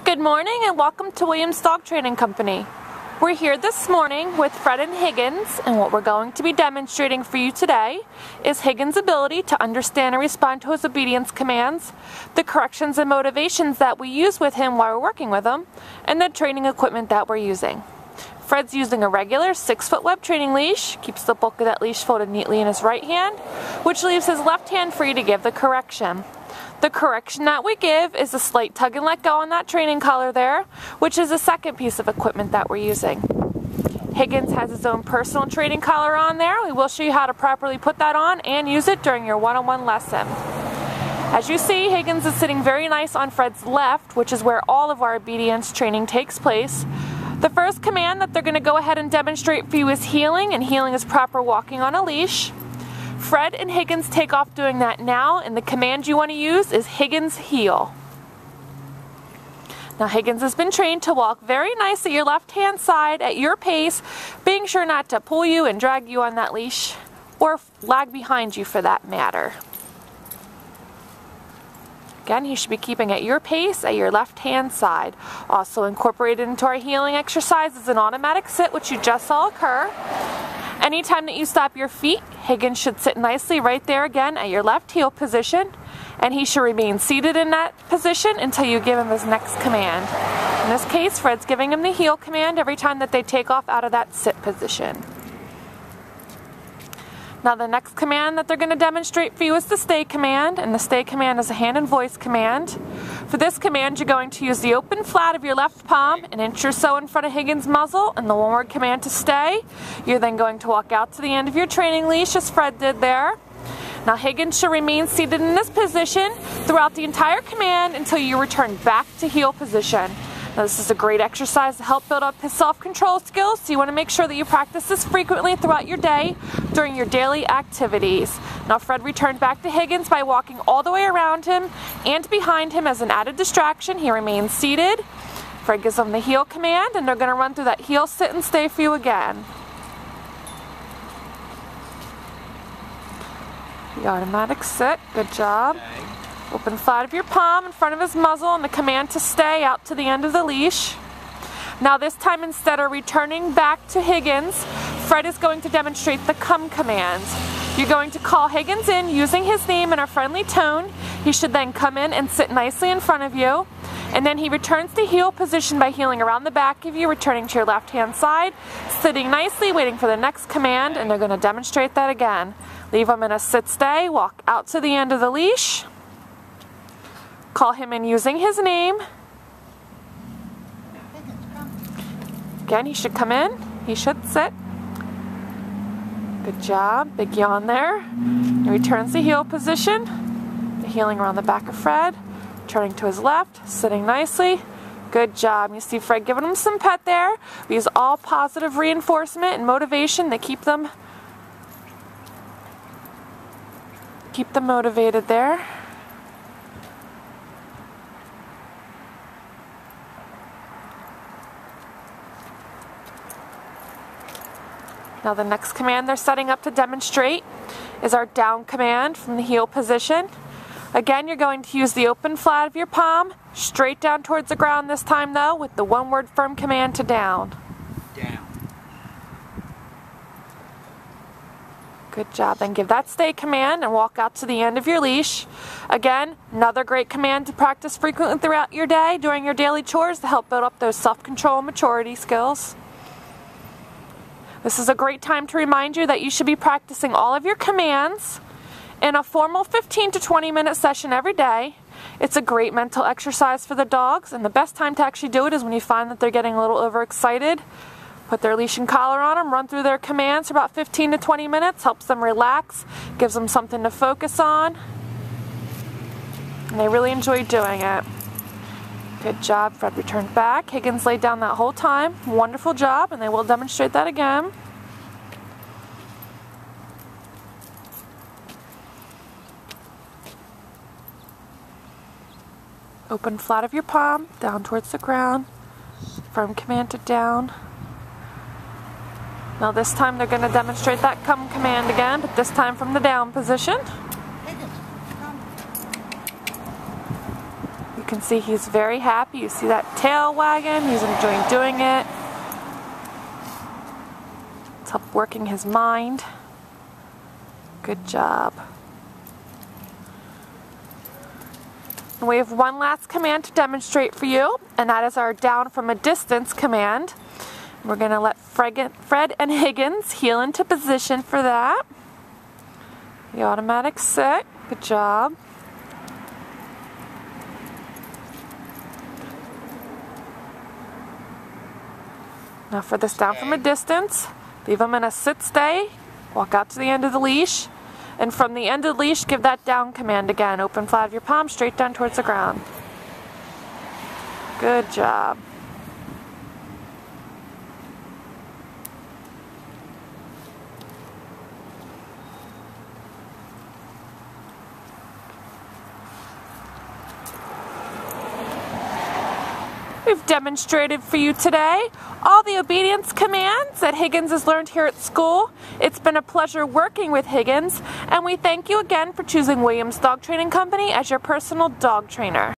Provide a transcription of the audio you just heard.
Good morning and welcome to Williams Dog Training Company. We're here this morning with Fred and Higgins, and what we're going to be demonstrating for you today is Higgins' ability to understand and respond to his obedience commands, the corrections and motivations that we use with him while we're working with him, and the training equipment that we're using. Fred's using a regular 6-foot web training leash, keeps the bulk of that leash folded neatly in his right hand, which leaves his left hand free to give the correction. The correction that we give is a slight tug and let go on that training collar there, which is the second piece of equipment that we're using. Higgins has his own personal training collar on there. We will show you how to properly put that on and use it during your one-on-one lesson. As you see, Higgins is sitting very nice on Fred's left, which is where all of our obedience training takes place. The first command that they're going to go ahead and demonstrate for you is heeling, and heeling is proper walking on a leash. Fred and Higgins take off doing that now, and the command you want to use is Higgins heel. Now Higgins has been trained to walk very nice at your left hand side at your pace, being sure not to pull you and drag you on that leash or lag behind you for that matter. Again, he should be keeping at your pace at your left hand side. Also incorporated into our heeling exercise is an automatic sit, which you just saw occur. Anytime that you stop your feet, Higgins should sit nicely right there again at your left heel position, and he should remain seated in that position until you give him his next command. In this case, Fred's giving him the heel command every time that they take off out of that sit position. Now the next command that they're going to demonstrate for you is the stay command, and the stay command is a hand and voice command. For this command, you're going to use the open flat of your left palm, an inch or so in front of Higgins' muzzle, and the one-word command to stay. You're then going to walk out to the end of your training leash as Fred did there. Now Higgins should remain seated in this position throughout the entire command until you return back to heel position. Now this is a great exercise to help build up his self-control skills, so you want to make sure that you practice this frequently throughout your day during your daily activities. Now Fred returned back to Higgins by walking all the way around him and behind him as an added distraction. He remains seated. Fred gives him the heel command, and they're going to run through that heel, sit, and stay for you again. The automatic sit, good job. Open flat of your palm in front of his muzzle, and the command to stay out to the end of the leash. Now this time, instead of returning back to Higgins, Fred is going to demonstrate the come command. You're going to call Higgins in using his name in a friendly tone. He should then come in and sit nicely in front of you. And then he returns to heel position by heeling around the back of you, returning to your left hand side, sitting nicely, waiting for the next command, and they're going to demonstrate that again. Leave him in a sit stay, walk out to the end of the leash. Call him in using his name. Again, he should come in. He should sit. Good job. Big yawn there. He returns to heel position. The heeling around the back of Fred. Turning to his left. Sitting nicely. Good job. You see Fred giving him some pet there. We use all positive reinforcement and motivation to keep them motivated there. Now the next command they're setting up to demonstrate is our down command from the heel position. Again, you're going to use the open flat of your palm, straight down towards the ground this time though, with the one-word firm command to down. Down. Good job. Then give that stay command and walk out to the end of your leash. Again, another great command to practice frequently throughout your day during your daily chores to help build up those self-control and maturity skills. This is a great time to remind you that you should be practicing all of your commands in a formal 15 to 20 minute session every day. It's a great mental exercise for the dogs, and the best time to actually do it is when you find that they're getting a little overexcited. Put their leash and collar on them, run through their commands for about 15 to 20 minutes, helps them relax, gives them something to focus on, and they really enjoy doing it. Good job. Fred returned back. Higgins laid down that whole time. Wonderful job, and they will demonstrate that again. Open flat of your palm, down towards the ground. Firm command to down. Now this time they're going to demonstrate that come command again, but this time from the down position. can see he's very happy. You see that tail wagging? He's enjoying doing it. It's help working his mind. Good job. And we have one last command to demonstrate for you, and that is our down from a distance command. We're going to let Fred and Higgins heel into position for that. The automatic sit. Good job. Now for this down from a distance, leave them in a sit stay, walk out to the end of the leash, and from the end of the leash, give that down command again. Open flat of your palm straight down towards the ground. Good job. We've demonstrated for you today all the obedience commands that Higgins has learned here at school. It's been a pleasure working with Higgins, and we thank you again for choosing Williams Dog Training Company as your personal dog trainer.